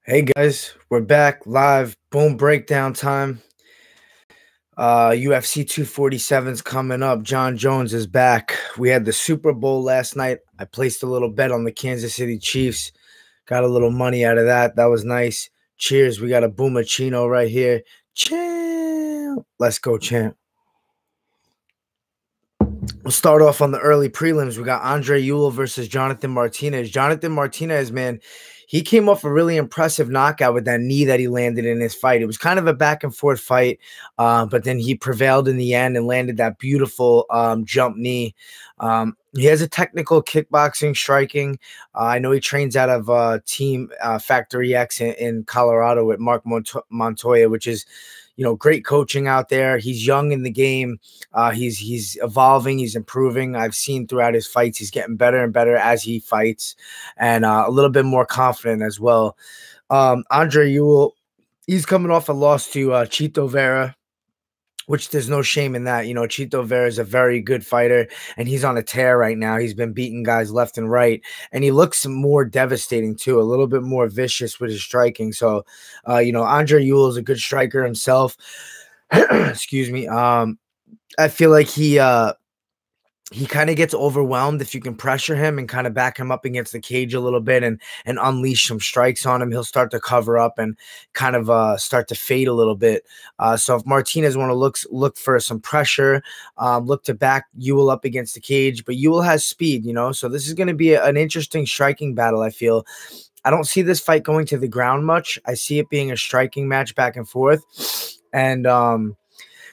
Hey guys, we're back live. Boom breakdown time. UFC 247's coming up. John Jones is back. We had the Super Bowl last night. I placed a little bet on the Kansas City Chiefs. Got a little money out of that. That was nice. Cheers. We got a Boomachino right here. Champ. Let's go, champ. We'll start off on the early prelims. We got Andre Ewell versus Jonathan Martinez. Jonathan Martinez, man, he came off a really impressive knockout with that knee that he landed in his fight. It was kind of a back and forth fight, but then he prevailed in the end and landed that beautiful jump knee. He has a technical kickboxing striking. I know he trains out of Team Factory X in Colorado with Mark Montoya, which is great coaching out there. He's young in the game. He's evolving. He's improving. I've seen throughout his fights, he's getting better and better as he fights, and a little bit more confident as well. Andre Ewell, he's coming off a loss to Chito Vera, which there's no shame in that. Chito Vera is a very good fighter, and he's on a tear right now. He's been beating guys left and right, and he looks more devastating too, a little bit more vicious with his striking. So, Andre Ewell is a good striker himself. Excuse me. I feel like he kind of gets overwhelmed if you can pressure him and kind of back him up against the cage a little bit and unleash some strikes on him. He'll start to cover up and kind of start to fade a little bit. So if Martinez want to look for some pressure, look to back Ewell up against the cage, but Ewell has speed, so this is going to be an interesting striking battle. I feel I don't see this fight going to the ground much. I see it being a striking match back and forth, and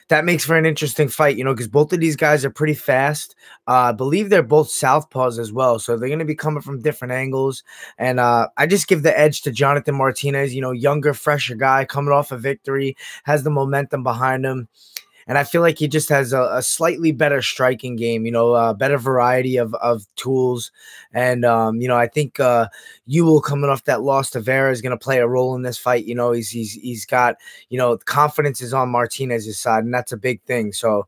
that makes for an interesting fight, because both of these guys are pretty fast. I believe they're both southpaws as well, so they're going to be coming from different angles. And I just give the edge to Jonathan Martinez, younger, fresher guy coming off a victory, has the momentum behind him. And I feel like he just has a slightly better striking game, a better variety of tools. And, I think Ewell coming off that loss to Vera is going to play a role in this fight. He's got, confidence is on Martinez's side, and that's a big thing. So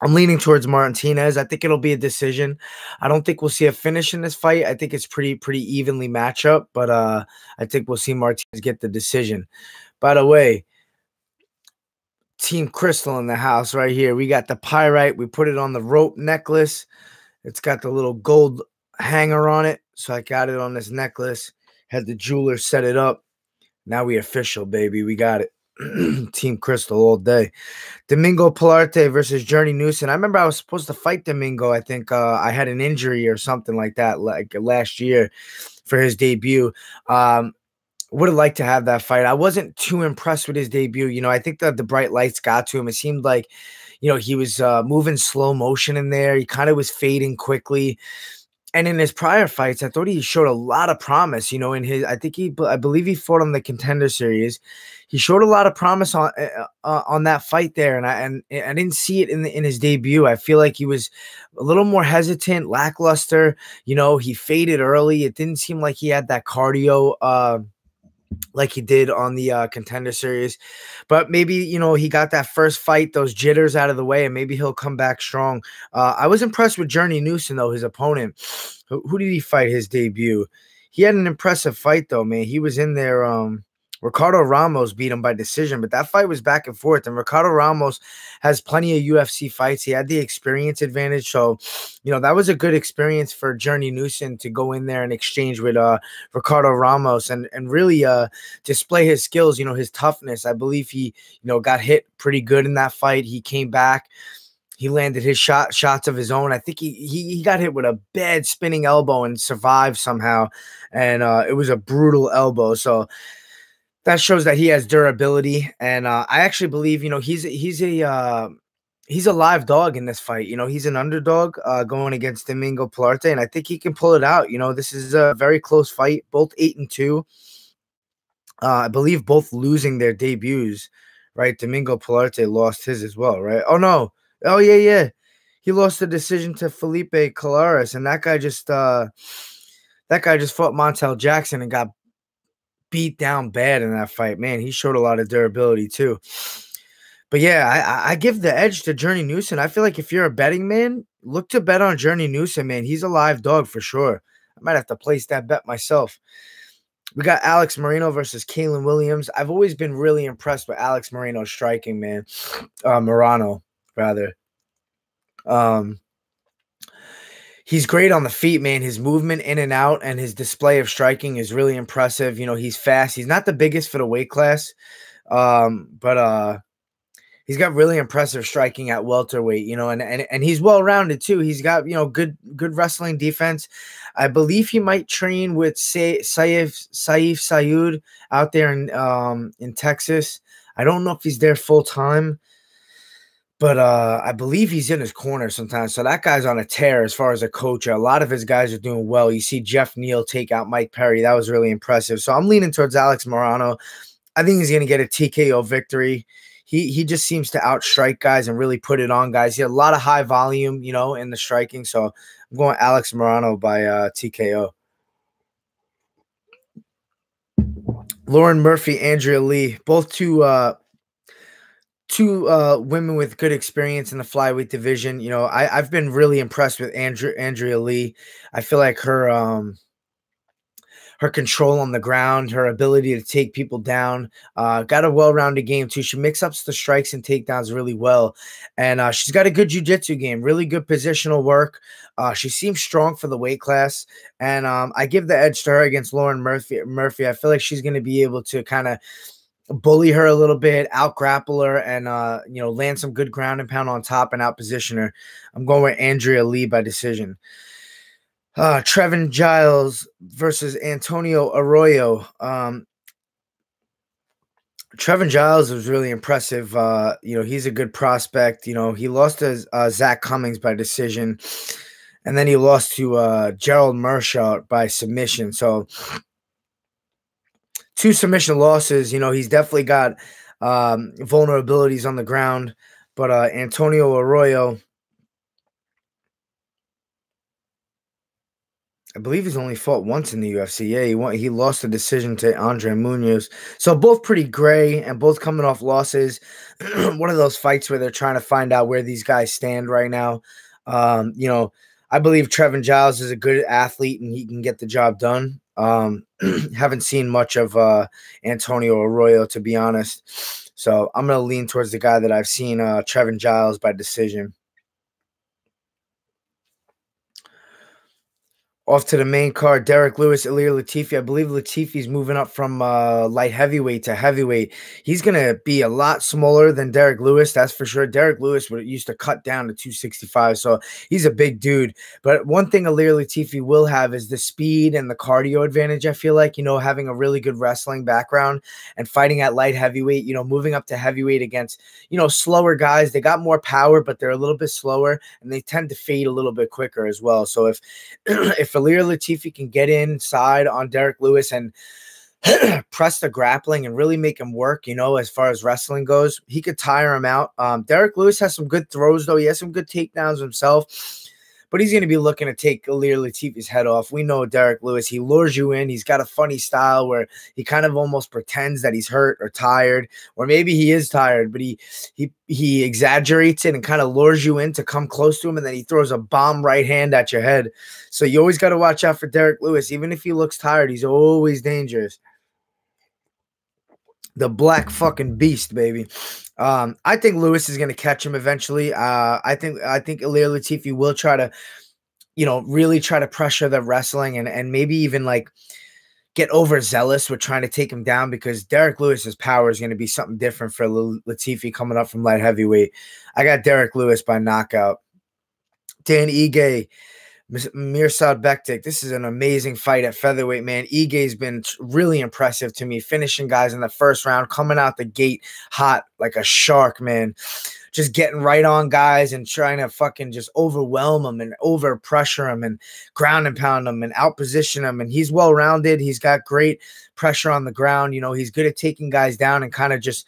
I'm leaning towards Martinez. I think it'll be a decision. I don't think we'll see a finish in this fight. I think it's pretty evenly match up, but I think we'll see Martinez get the decision. By the way, Team Crystal in the house right here. We got the pyrite. We put it on the rope necklace. It's got the little gold hanger on it. So I got it on this necklace. Had the jeweler set it up. Now we official, baby. We got it. Team Crystal all day. Domingo Polarity versus Journey Newson. I remember I was supposed to fight Domingo. I think I had an injury or something like that, like last year for his debut. Would have liked to have that fight. I wasn't too impressed with his debut. I think that the bright lights got to him. It seemed like, he was moving slow motion in there. He kind of was fading quickly. And in his prior fights, I thought he showed a lot of promise, I believe he fought on the Contender Series. He showed a lot of promise on that fight there. And I didn't see it in his debut. I feel like he was a little more hesitant, lackluster. He faded early. It didn't seem like he had that cardio, like he did on the Contender Series. But maybe, he got that first fight, those jitters out of the way, and maybe he'll come back strong. I was impressed with Journey Newson, though, his opponent. Who did he fight his debut? He had an impressive fight, though, man. He was in there. Ricardo Ramos beat him by decision, but that fight was back and forth. And Ricardo Ramos has plenty of UFC fights. He had the experience advantage. So, that was a good experience for Journey Newson to go in there and exchange with Ricardo Ramos and really display his skills, his toughness. I believe he, got hit pretty good in that fight. He came back. He landed his shots of his own. I think he got hit with a bad spinning elbow and survived somehow. And it was a brutal elbow. So that shows that he has durability, and I actually believe he's a live dog in this fight. He's an underdog going against Domingo Polarity, and I think he can pull it out. This is a very close fight. Both 8-2. I believe both losing their debuts. Right, Domingo Polarity lost his as well. Right? Oh no! Oh yeah. He lost the decision to Felipe Colares, and that guy just fought Montel Jackson and got beat down bad in that fight. Man, he showed a lot of durability too. But yeah, I give the edge to Journey Newson. I feel like if you're a betting man, look to bet on Journey Newson, man. He's a live dog for sure. I might have to place that bet myself. We got Alex Moreno versus Kalen Williams. I've always been really impressed with Alex Moreno's striking, man. Morano, rather. Um, he's great on the feet, man. His movement in and out and his display of striking is really impressive. You know, he's fast. He's not the biggest for the weight class, but he's got really impressive striking at welterweight, you know, and he's well rounded too. He's got, you know, good wrestling defense. I believe he might train with Saif Sayud out there in Texas. I don't know if he's there full time, but I believe he's in his corner sometimes. So that guy's on a tear as far as a coach. A lot of his guys are doing well. You see Jeff Neal take out Mike Perry. That was really impressive. So I'm leaning towards Alex Morano. I think he's going to get a TKO victory. He just seems to outstrike guys and really put it on guys. He had a lot of high volume, you know, in the striking. So I'm going Alex Morano by TKO. Lauren Murphy, Andrea Lee, both two women with good experience in the flyweight division. You know, I've been really impressed with Andrea Lee. I feel like her control on the ground, her ability to take people down, got a well-rounded game too. She mixes up the strikes and takedowns really well. And she's got a good jiu-jitsu game, really good positional work. She seems strong for the weight class. And I give the edge to her against Lauren Murphy. I feel like she's going to be able to kind of bully her a little bit, out-grapple her, and, you know, land some good ground and pound on top and out-position her. I'm going with Andrea Lee by decision. Trevin Giles versus Antonio Arroyo. Trevin Giles was really impressive. You know, he's a good prospect. You know, he lost to Zach Cummings by decision, and then he lost to Gerald Mershaw by submission. So 2 submission losses. You know, he's definitely got vulnerabilities on the ground. But Antonio Arroyo, I believe he's only fought once in the UFC. Yeah, he lost the decision to Andre Munoz. So both pretty gray and both coming off losses. One of those fights where they're trying to find out where these guys stand right now. You know, I believe Trevin Giles is a good athlete and he can get the job done. Haven't seen much of Antonio Arroyo, to be honest. So I'm going to lean towards the guy that I've seen, Trevin Giles, by decision. Off to the main card, Derek Lewis, Ilir Latifi. I believe Latifi's moving up from light heavyweight to heavyweight. He's going to be a lot smaller than Derek Lewis, that's for sure. Derek Lewis used to cut down to 265, so he's a big dude. But one thing Ilir Latifi will have is the speed and the cardio advantage, I feel like, you know, having a really good wrestling background and fighting at light heavyweight, you know, moving up to heavyweight against, you know, slower guys. They got more power, but they're a little bit slower, and they tend to fade a little bit quicker as well. So if Ilir Latifi can get inside on Derek Lewis and press the grappling and really make him work, you know, as far as wrestling goes, he could tire him out. Derek Lewis has some good throws, though. He has some good takedowns himself, but he's going to be looking to take Ilir Latifi's head off. We know Derek Lewis. He lures you in. He's got a funny style where he kind of almost pretends that he's hurt or tired, or maybe he is tired, but he exaggerates it and kind of lures you in to come close to him, and then he throws a bomb right hand at your head. So you always got to watch out for Derek Lewis. Even if he looks tired, he's always dangerous. The black fucking beast, baby. I think Lewis is going to catch him eventually. I think Ilir Latifi will try to, you know, really try to pressure the wrestling and maybe even like get overzealous with trying to take him down, because Derek Lewis's power is going to be something different for Latifi coming up from light heavyweight. I got Derek Lewis by knockout. Dan Ige, Mirsad Bektik. This is an amazing fight at featherweight, man. Ige's been really impressive to me, finishing guys in the first round, coming out the gate hot like a shark, man. Just getting right on guys and trying to fucking just overwhelm them and over pressure them and ground and pound them and out position them. And he's well rounded. He's got great pressure on the ground. You know, he's good at taking guys down and kind of just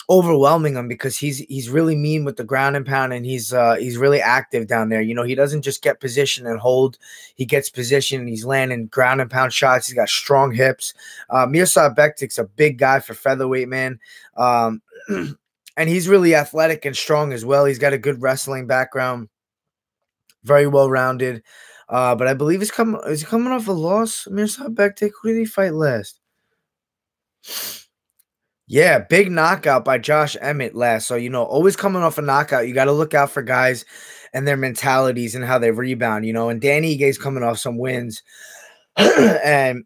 overwhelming him, because he's really mean with the ground and pound, and he's really active down there. You know, he doesn't just get position and hold. He gets position and he's landing ground and pound shots. He's got strong hips. Mirsad Bektik's a big guy for featherweight, man. And he's really athletic and strong as well. He's got a good wrestling background, very well-rounded. But I believe is he coming off a loss? Mirsad Bektik, who did he fight last? Yeah, big knockout by Josh Emmett last. So, always coming off a knockout, you got to look out for guys and their mentalities and how they rebound, and Danny Igue's coming off some wins and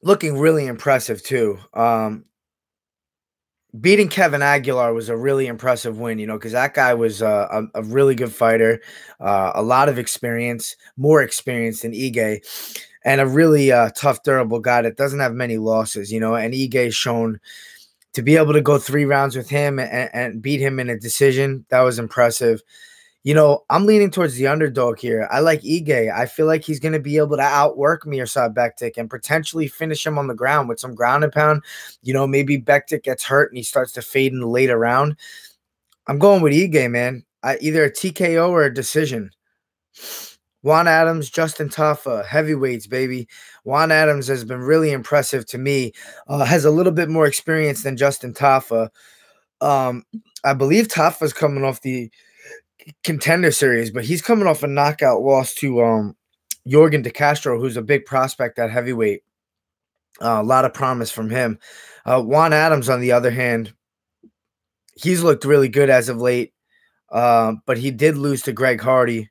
looking really impressive too. Beating Kevin Aguilar was a really impressive win, because that guy was a really good fighter, a lot of experience, more experience than Ige, and a really tough, durable guy that doesn't have many losses, and Ige's shown to be able to go 3 rounds with him and beat him in a decision. That was impressive. I'm leaning towards the underdog here. I like Ige. I feel like he's going to be able to outwork Mirsad Bektik and potentially finish him on the ground with some ground and pound. Maybe Bektik gets hurt and he starts to fade in the later round. I'm going with Ige, man. Either a TKO or a decision. Juan Adams, Justin Tafa, heavyweights, baby. Juan Adams has been really impressive to me. Has a little bit more experience than Justin Tafa. I believe Tafa's coming off the Contender Series, but he's coming off a knockout loss to Jorgen De Castro, who's a big prospect at heavyweight. A lot of promise from him. Juan Adams, on the other hand, he's looked really good as of late, but he did lose to Greg Hardy.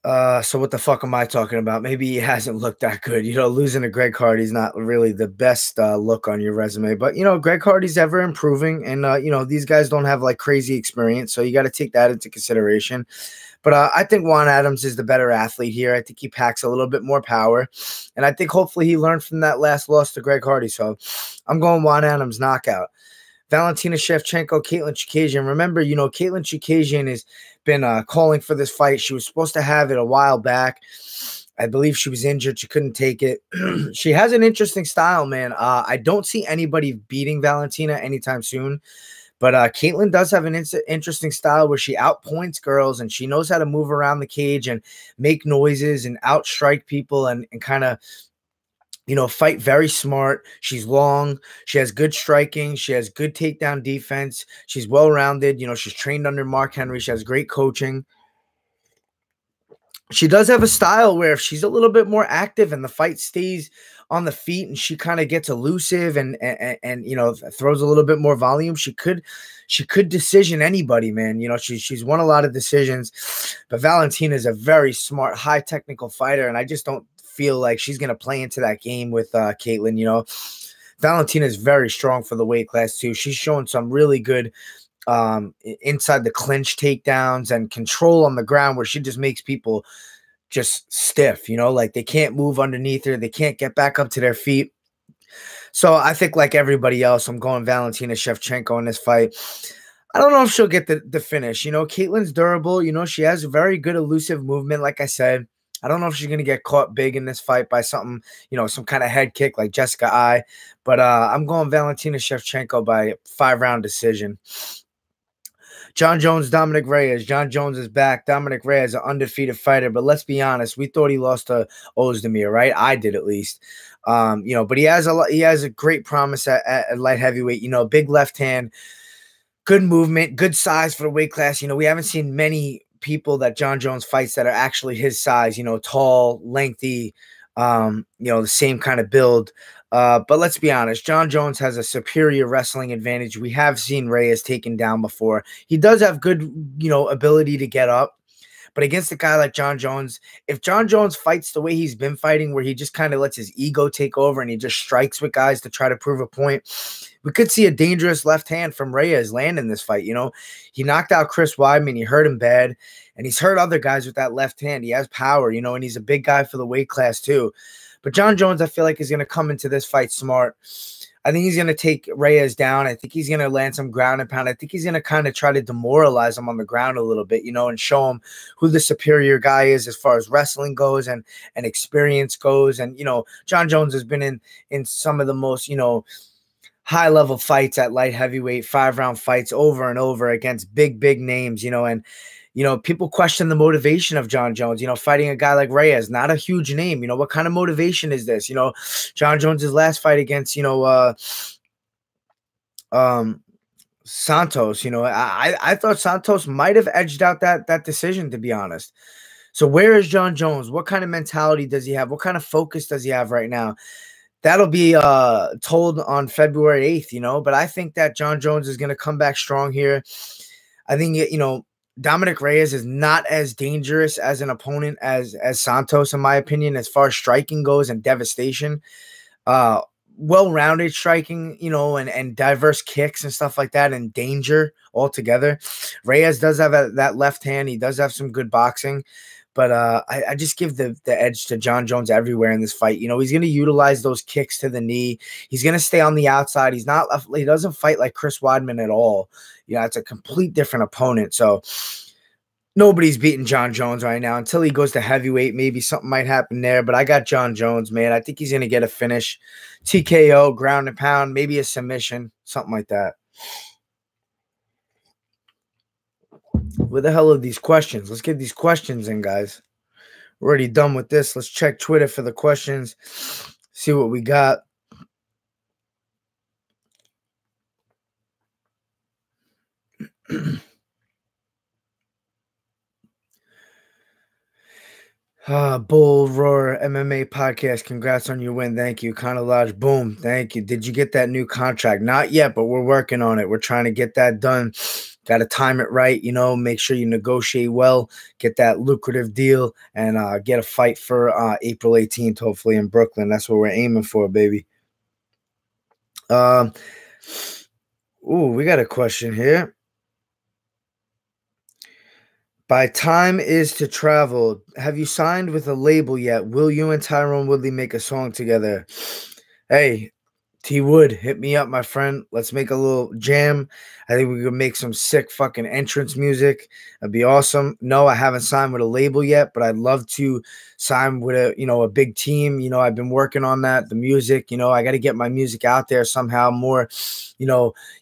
So what the fuck am I talking about? Maybe he hasn't looked that good. Losing to Greg Hardy's not really the best look on your resume. But, Greg Hardy's ever improving. And, these guys don't have, like, crazy experience. So you got to take that into consideration. But I think Juan Adams is the better athlete here. I think he packs a little bit more power. And I think hopefully he learned from that last loss to Greg Hardy. So I'm going Juan Adams knockout. Valentina Shevchenko, Caitlin Chikagian. Remember, Caitlin Chikagian has been calling for this fight. She was supposed to have it a while back. I believe she was injured. She couldn't take it. She has an interesting style, man. I don't see anybody beating Valentina anytime soon. But Caitlin does have an interesting style where she outpoints girls and she knows how to move around the cage and make noises and outstrike people and kind of, fight very smart. She's long. She has good striking. She has good takedown defense. She's well-rounded. She's trained under Mark Henry. She has great coaching. She does have a style where if she's a little bit more active and the fight stays on the feet and she kind of gets elusive and throws a little bit more volume, she could decision anybody, man. She's won a lot of decisions, but Valentina is a very smart, high technical fighter, and I just don't feel like she's going to play into that game with Caitlin. Valentina is very strong for the weight class too. She's shown some really good inside the clinch takedowns and control on the ground where she just makes people just stiff, like they can't move underneath her. They can't get back up to their feet. So I think like everybody else, I'm going Valentina Shevchenko in this fight. I don't know if she'll get the finish. Caitlin's durable. She has a very good elusive movement, like I said. I don't know if she's going to get caught big in this fight by something, some kind of head kick like Jessica I. But I'm going Valentina Shevchenko by 5-round decision. John Jones, Dominic Reyes. John Jones is back. Dominic Reyes, an undefeated fighter. But let's be honest, we thought he lost to Ozdemir, right? I did at least. But he has a great promise at light heavyweight. Big left hand, good movement, good size for the weight class. We haven't seen many people that John Jones fights that are actually his size, tall, lengthy, the same kind of build. But let's be honest, John Jones has a superior wrestling advantage. We have seen Reyes taken down before. He does have good, ability to get up. But against a guy like John Jones, if John Jones fights the way he's been fighting, where he just kind of lets his ego take over and he just strikes with guys to try to prove a point, we could see a dangerous left hand from Reyes land in this fight. He knocked out Chris Weidman. He hurt him bad, and he's hurt other guys with that left hand. He has power, and he's a big guy for the weight class too. But John Jones, I feel like, is going to come into this fight smart. I think he's going to take Reyes down. I think he's going to land some ground and pound. I think he's going to kind of try to demoralize him on the ground a little bit, and show him who the superior guy is as far as wrestling goes and experience goes. And, John Jones has been in some of the most, high-level fights at light heavyweight, 5-round fights over and over against big names, and people question the motivation of John Jones, fighting a guy like Reyes, not a huge name. What kind of motivation is this? John Jones's last fight against, Santos, I thought Santos might have edged out that decision, to be honest. So where is John Jones? What kind of mentality does he have? What kind of focus does he have right now? That'll be told on February 8th, but I think that John Jones is going to come back strong here. I think Dominic Reyes is not as dangerous as an opponent as Santos, in my opinion, as far as striking goes and devastation. Well-rounded striking, and diverse kicks and stuff like that, and danger altogether. Reyes does have that left hand. He does have some good boxing. But I just give the edge to John Jones everywhere in this fight. He's going to utilize those kicks to the knee. He's going to stay on the outside. He doesn't fight like Chris Weidman at all. It's a complete different opponent. So nobody's beating John Jones right now until he goes to heavyweight. Maybe something might happen there. But I got John Jones, man. I think he's going to get a finish. TKO, ground and pound, maybe a submission, something like that. Where the hell are these questions? Let's get these questions in, guys. We're already done with this. Let's check Twitter for the questions. See what we got. Bull Roar MMA podcast. Congrats on your win. Thank you. Kind of large. Boom. Thank you. Did you get that new contract? Not yet, but we're working on it. We're trying to get that done. Got to time it right, make sure you negotiate well, get that lucrative deal, and get a fight for April 18th, hopefully in Brooklyn. That's what we're aiming for, baby. We got a question here. By time is to travel, have you signed with a label yet? Will you and Tyrone Woodley make a song together? Hey, T Wood, hit me up, my friend. Let's make a little jam. I think we could make some sick fucking entrance music. That'd be awesome. No, I haven't signed with a label yet, but I'd love to sign with a big team. I've been working on that, the music. I got to get my music out there somehow more,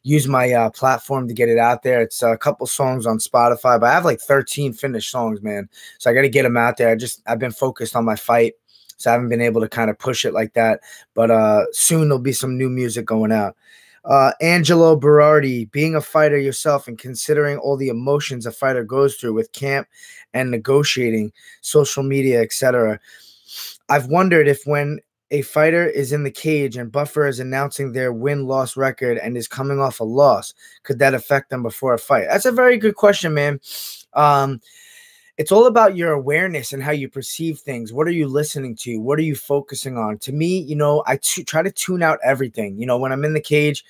use my platform to get it out there. It's a couple songs on Spotify, but I have like 13 finished songs, man. So I got to get them out there. I've been focused on my fight. So I haven't been able to kind of push it like that. But soon there'll be some new music going out. Angelo Berardi, being a fighter yourself and considering all the emotions a fighter goes through with camp and negotiating, social media, etc. I've wondered if when a fighter is in the cage and Buffer is announcing their win-loss record and is coming off a loss, could that affect them before a fight? That's a very good question, man. It's all about your awareness and how you perceive things. What are you listening to? What are you focusing on? To me, I try to tune out everything. When I'm in the cage,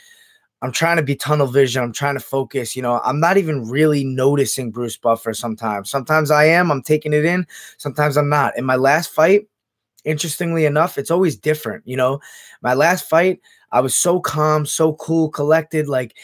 I'm trying to be tunnel vision. I'm trying to focus. I'm not even really noticing Bruce Buffer sometimes. Sometimes I am. I'm taking it in. Sometimes I'm not. In my last fight, interestingly enough, it's always different. My last fight, I was so calm, so cool, collected, like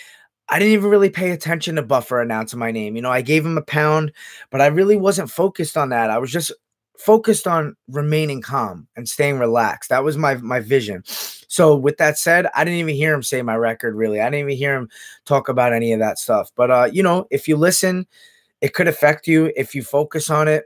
I didn't even really pay attention to Buffer announcing my name. I gave him a pound, but I really wasn't focused on that. I was just focused on remaining calm and staying relaxed. That was my vision. So with that said, I didn't even hear him say my record, really. I didn't even hear him talk about any of that stuff. But, if you listen, it could affect you if you focus on it.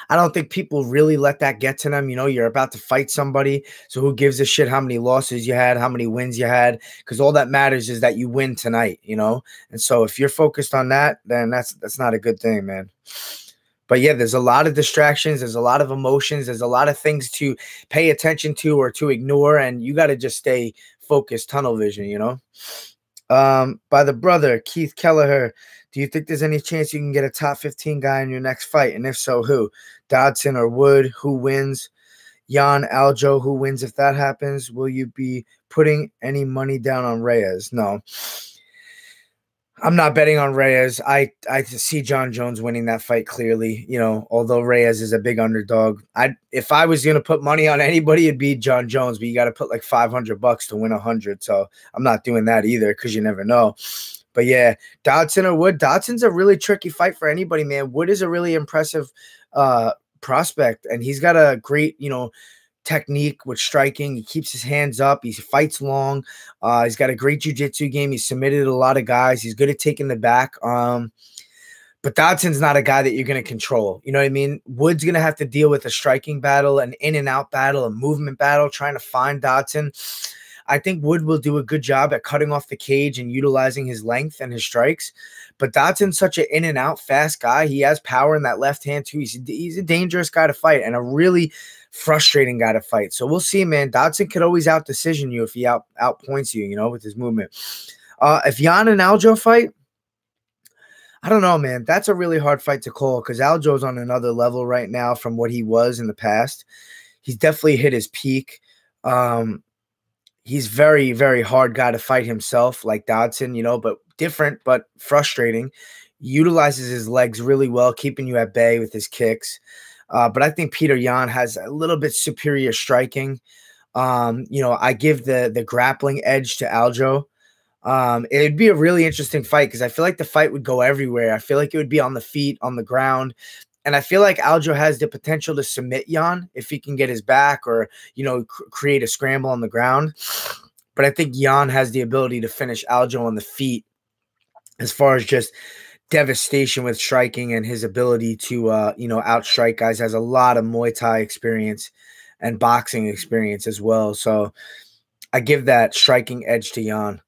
I don't think people really let that get to them. You're about to fight somebody. So who gives a shit how many losses you had, how many wins you had? Because all that matters is that you win tonight, And so if you're focused on that, then that's not a good thing, man. But yeah, there's a lot of distractions. There's a lot of emotions. There's a lot of things to pay attention to or to ignore. And you got to just stay focused, tunnel vision, By the brother, Keith Kelleher, do you think there's any chance you can get a top 15 guy in your next fight? And if so, who? Dodson or Wood? Who wins? Jan Aljo, who wins if that happens? Will you be putting any money down on Reyes? No. I'm not betting on Reyes. I see John Jones winning that fight clearly, although Reyes is a big underdog. If I was going to put money on anybody, it'd be John Jones, but you got to put like $500 to win 100. So I'm not doing that either because you never know. But yeah, Dodson or Wood. Dodson's a really tricky fight for anybody, man. Wood is a really impressive prospect, and he's got a great, technique with striking. He keeps his hands up. He fights long. He's got a great jiu-jitsu game. He's submitted a lot of guys. He's good at taking the back. But Dodson's not a guy that you're going to control. You know what I mean? Wood's going to have to deal with a striking battle, an in and out battle, a movement battle, trying to find Dodson. I think Wood will do a good job at cutting off the cage and utilizing his length and his strikes. But Dodson's such an in and out fast guy. He has power in that left hand too. He's a dangerous guy to fight and a really frustrating guy to fight. So we'll see, man. Dodson could always out decision you if he outpoints you, you know, with his movement. If Jan and Aljo fight, I don't know, man. That's a really hard fight to call because Aljo's on another level right now from what he was in the past. He's definitely hit his peak. He's very, very hard guy to fight himself, like Dodson, you know, but different, but frustrating. Utilizes his legs really well, keeping you at bay with his kicks. But I think Peter Yan has a little bit superior striking. You know, I give the grappling edge to Aljo. It'd be a really interesting fight because I feel like the fight would go everywhere. I feel like it would be on the feet, on the ground. And I feel like Aljo has the potential to submit Yan if he can get his back or, you know, create a scramble on the ground. But I think Yan has the ability to finish Aljo on the feet as far as just devastation with striking and his ability to, you know, outstrike guys. Has a lot of Muay Thai experience and boxing experience as well. So I give that striking edge to Yan.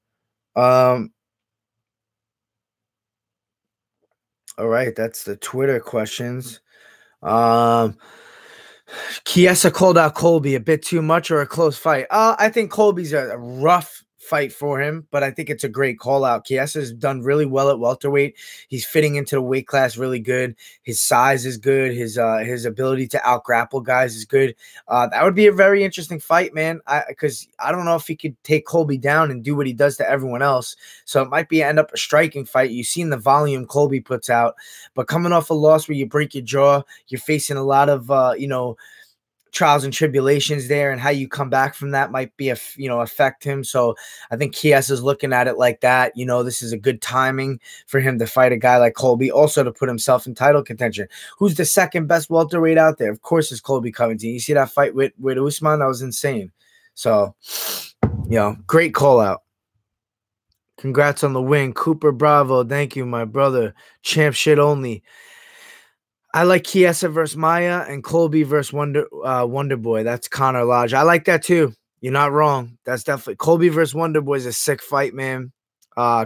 All right, that's the Twitter questions. Chiesa called out Colby a bit too much or a close fight. I think Colby's a rough fight for him, but I think it's a great call out. Chiesa's done really well at welterweight. He's fitting into the weight class really good. His size is good. His ability to out grapple guys is good. That would be a very interesting fight, man. Because I don't know if he could take Colby down and do what he does to everyone else. So it might end up a striking fight. You've seen the volume Colby puts out, but coming off a loss where you break your jaw, you're facing a lot of you know, trials and tribulations there, and how you come back from that might be affect him. So I think Chiesa's looking at it like that. You know, this is a good timing for him to fight a guy like Colby, also to put himself in title contention. Who's the second best welterweight out there? Of course, it's Colby Covington. You see that fight with Usman? That was insane. So, you know, great call out. Congrats on the win, Cooper Bravo. Thank you, my brother. Champ shit only. I like Chiesa versus Maya and Colby versus Wonder Boy. That's Conor Lodge. I like that too. You're not wrong. That's definitely Colby versus Wonder Boy is a sick fight, man.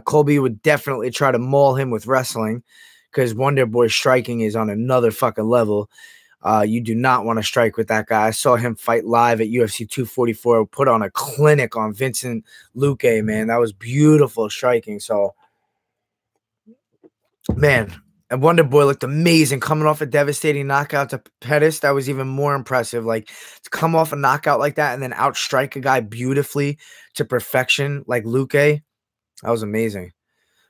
Colby would definitely try to maul him with wrestling because Wonder Boy's striking is on another fucking level. You do not want to strike with that guy. I saw him fight live at UFC 244. Put on a clinic on Vincent Luque, man. That was beautiful striking. So, man. And Wonder Boy looked amazing coming off a devastating knockout to Pettis. That was even more impressive. Like, to come off a knockout like that and then outstrike a guy beautifully to perfection like Luque, that was amazing.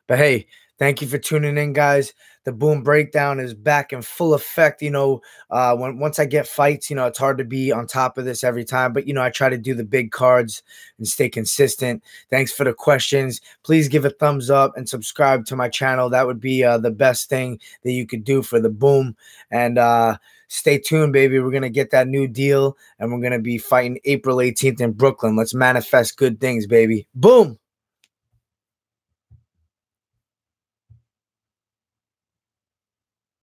But hey, thank you for tuning in, guys. The Boom Breakdown is back in full effect. You know, once I get fights, you know, it's hard to be on top of this every time. But, you know, I try to do the big cards and stay consistent. Thanks for the questions. Please give a thumbs up and subscribe to my channel. That would be the best thing that you could do for the Boom. And stay tuned, baby. We're going to get that new deal, and we're going to be fighting April 18th in Brooklyn. Let's manifest good things, baby. Boom.